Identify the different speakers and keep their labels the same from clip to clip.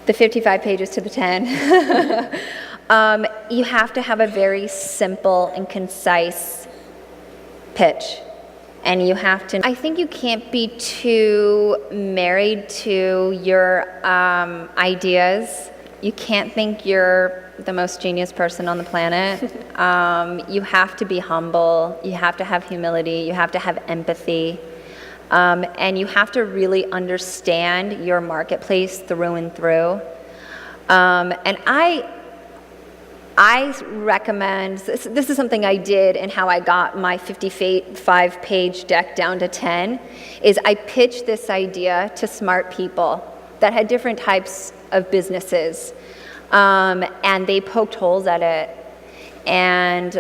Speaker 1: the 55 pages to the 10. You have to have a very simple and concise pitch. And you have to, I think you can't be too married to your ideas. You can't think you're the most genius person on the planet. You have to be humble. You have to have humility. You have to have empathy. And you have to really understand your marketplace through and through. And I recommend, this is something I did and how I got my 55-page deck down to 10, is I pitched this idea to smart people that had different types of businesses, and they poked holes at it. And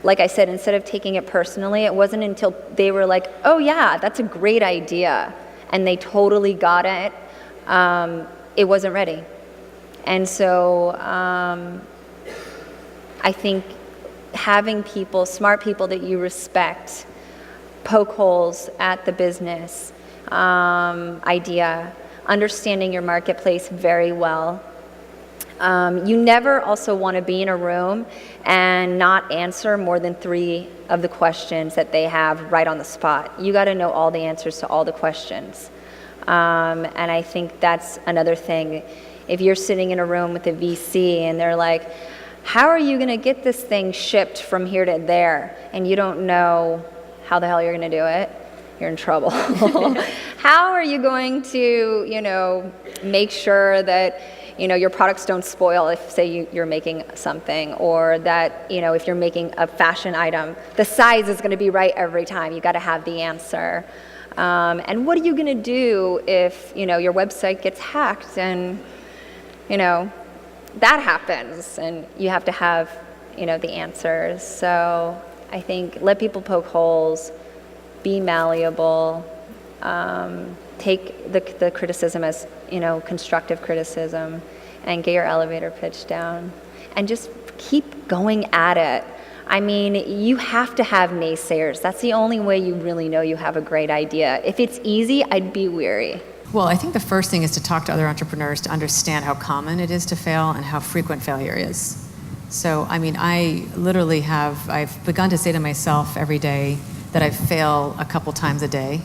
Speaker 1: like I said, instead of taking it personally, it wasn't until they were like, oh yeah, that's a great idea, and they totally got it, it wasn't ready. And so I think having people, smart people that you respect, poke holes at the business idea, understanding your marketplace very well. You never also want to be in a room and not answer more than 3 of the questions that they have right on the spot. You got to know all the answers to all the questions. And I think that's another thing. If you're sitting in a room with a VC and they're like, how are you going to get this thing shipped from here to there? And you don't know how the hell you're going to do it, you're in trouble. How are you going to, make sure that, your products don't spoil if, say, you're making something, or that, if you're making a fashion item, the size is going to be right every time. You got to have the answer. And what are you going to do if, your website gets hacked and that happens, and you have to have, the answers. So I think let people poke holes, be malleable, take the criticism as, constructive criticism, and get your elevator pitch down, and just keep going at it. I mean, you have to have naysayers. That's the only way you really know you have a great idea. If it's easy, I'd be weary.
Speaker 2: Well, I think the first thing is to talk to other entrepreneurs to understand how common it is to fail and how frequent failure is. So, I mean, I've begun to say to myself every day that I fail a couple times a day,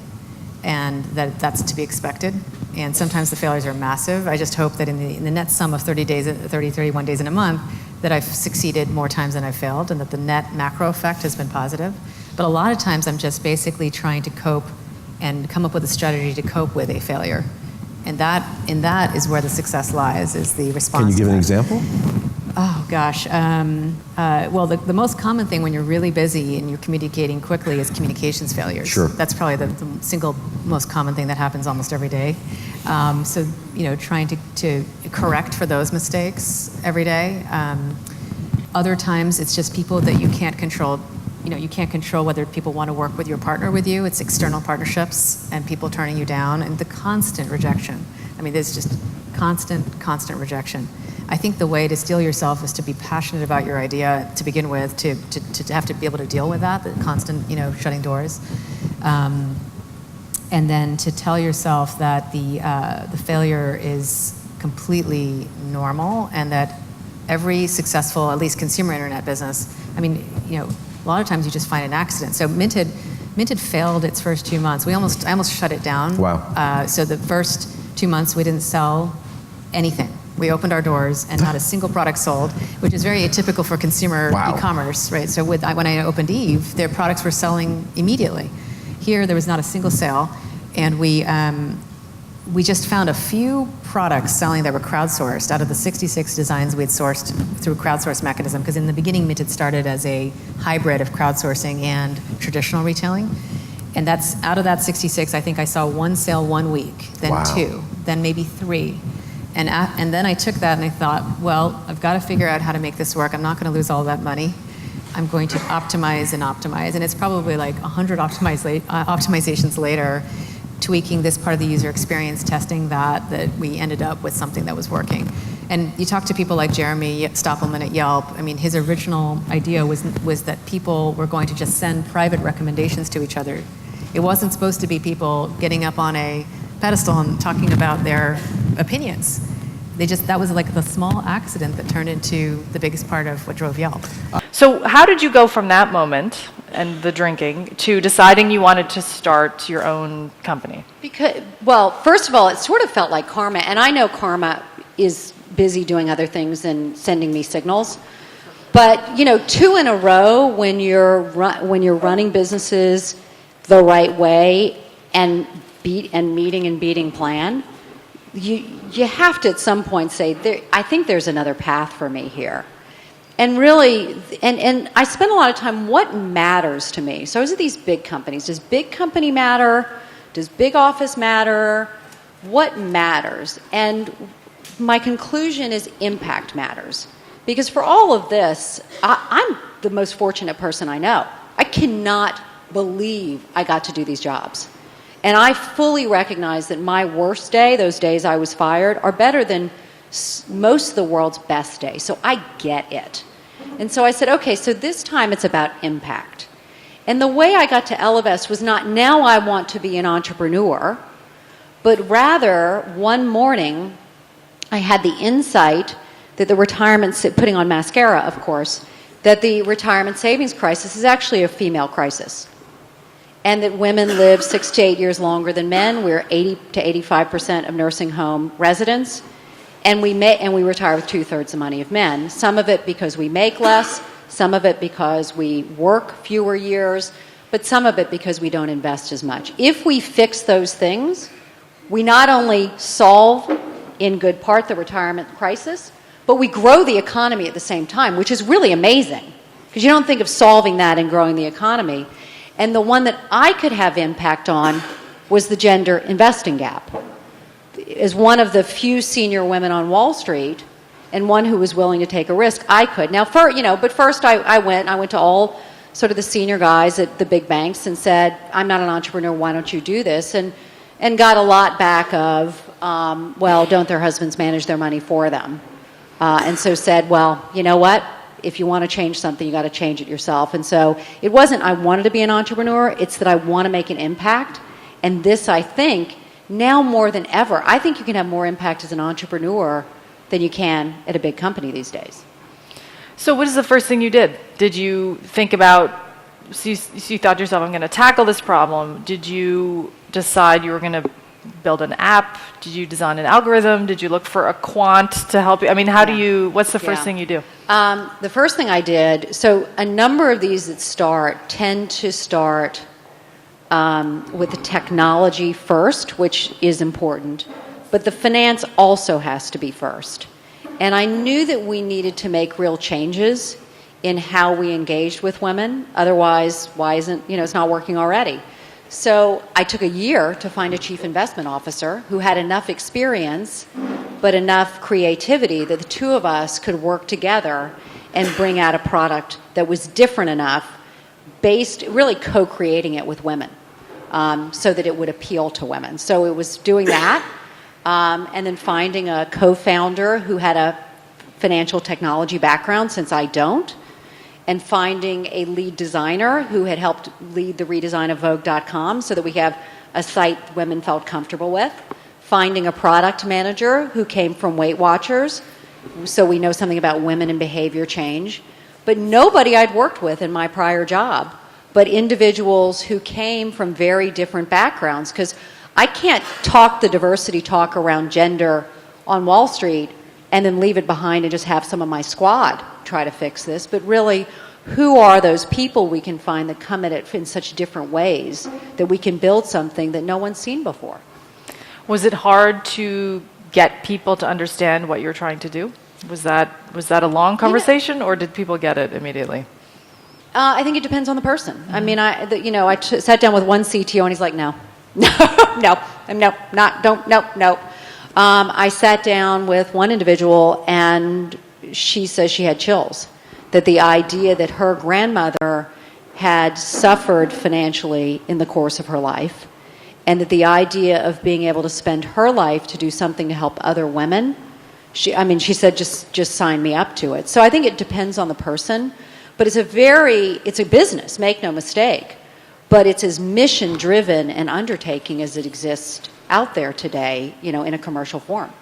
Speaker 2: and that's to be expected. And sometimes the failures are massive. I just hope that in the net sum of 31 days in a month, that I've succeeded more times than I've failed, and that the net macro effect has been positive. But a lot of times I'm just basically trying to cope and come up with a strategy to cope with a failure. And that is where the success lies, is the response.
Speaker 3: Can you give an example?
Speaker 2: Oh, gosh. Well, the most common thing when you're really busy and you're communicating quickly is communications failures.
Speaker 3: Sure.
Speaker 2: That's probably the single most common thing that happens almost every day. So, trying to correct for those mistakes every day. Other times, it's just people that you can't control. You can't control whether people want to work with your partner with you. It's external partnerships and people turning you down, and the constant rejection. I mean, there's just constant rejection. I think the way to steel yourself is to be passionate about your idea to begin with, to have to be able to deal with that, the constant, shutting doors. And then to tell yourself that the failure is completely normal, and that every successful, at least consumer internet business, a lot of times you just find an accident. So Mint had failed its first 2 months. I almost shut it down.
Speaker 3: Wow.
Speaker 2: So the first 2 months we didn't sell anything. We opened our doors and not a single product sold, which is very atypical for consumer e-commerce, right? So when I opened Eve, their products were selling immediately. Here, there was not a single sale, and we just found a few products selling that were crowdsourced out of the 66 designs we had sourced through a crowdsource mechanism, because in the beginning, Mint had started as a hybrid of crowdsourcing and traditional retailing. And that's out of that 66, I think I saw 1 sale 1 week, then 2, then maybe 3. And then I took that and I thought, well, I've got to figure out how to make this work. I'm not going to lose all that money. I'm going to optimize. And it's probably like 100 optimizations later, tweaking this part of the user experience, testing that we ended up with something that was working. And you talk to people like Jeremy Stoppelman at Yelp. I mean, his original idea was that people were going to just send private recommendations to each other. It wasn't supposed to be people getting up on a pedestal and talking about their opinions. That was like the small accident that turned into the biggest part of what drove Yelp.
Speaker 3: So how did you go from that moment and the drinking to deciding you wanted to start your own company?
Speaker 4: Well, first of all, it sort of felt like karma, and I know karma is busy doing other things than sending me signals. But 2 in a row when you're running businesses the right way and meeting and beating plan, you have to at some point say, I think there's another path for me here. And really, and I spend a lot of time, what matters to me? So I was at these big companies. Does big company matter? Does big office matter? What matters? And my conclusion is impact matters. Because for all of this, I'm the most fortunate person I know. I cannot believe I got to do these jobs. And I fully recognize that my worst day, those days I was fired, are better than most of the world's best days. So I get it. And so I said, okay, so this time it's about impact. And the way I got to Ellevest was not, now I want to be an entrepreneur, but rather one morning I had the insight that the putting on mascara, of course, that the retirement savings crisis is actually a female crisis. And that women live 6 to 8 years longer than men. We're 80 to 85% of nursing home residents. And we retire with 2/3 the money of men. Some of it because we make less, some of it because we work fewer years, but some of it because we don't invest as much. If we fix those things, we not only solve, in good part, the retirement crisis, but we grow the economy at the same time, which is really amazing, because you don't think of solving that and growing the economy. And the one that I could have impact on was the gender investing gap. As one of the few senior women on Wall Street, and one who was willing to take a risk, I could. Now, but first I went to all sort of the senior guys at the big banks and said, I'm not an entrepreneur, why don't you do this? And got a lot back of, well, don't their husbands manage their money for them? And so said, well, you know what? If you want to change something, you got to change it yourself. And so it wasn't I wanted to be an entrepreneur, it's that I want to make an impact. And this, I think, now more than ever, I think you can have more impact as an entrepreneur than you can at a big company these days.
Speaker 3: So what is the first thing you did? Did you think about, so you thought to yourself, I'm going to tackle this problem. Did you decide you were going to build an app? Did you design an algorithm? Did you look for a quant to help you? I mean, what's the first thing you do?
Speaker 4: The first thing I did, so a number of these that tend to start with the technology first, which is important, but the finance also has to be first. And I knew that we needed to make real changes in how we engaged with women. Otherwise, why isn't, it's not working already. So I took a year to find a chief investment officer who had enough experience but enough creativity that the two of us could work together and bring out a product that was different enough, really co-creating it with women, so that it would appeal to women. So it was doing that, and then finding a co-founder who had a financial technology background, since I don't, and finding a lead designer who had helped lead the redesign of Vogue.com so that we have a site women felt comfortable with. Finding a product manager who came from Weight Watchers, so we know something about women and behavior change. But nobody I'd worked with in my prior job, but individuals who came from very different backgrounds, because I can't talk the diversity talk around gender on Wall Street and then leave it behind and just have some of my squad try to fix this, but really, who are those people we can find that come at it in such different ways that we can build something that no one's seen before?
Speaker 3: Was it hard to get people to understand what you're trying to do? Was that a long conversation, or did people get it immediately?
Speaker 4: I think it depends on the person. Mm-hmm. I mean, I sat down with one CTO and he's like, no. I sat down with one individual and she says she had chills. That the idea that her grandmother had suffered financially in the course of her life, and that the idea of being able to spend her life to do something to help other women, she said, just sign me up to it. So I think it depends on the person, but it's a business, make no mistake, but it's as mission-driven an undertaking as it exists out there today, in a commercial form.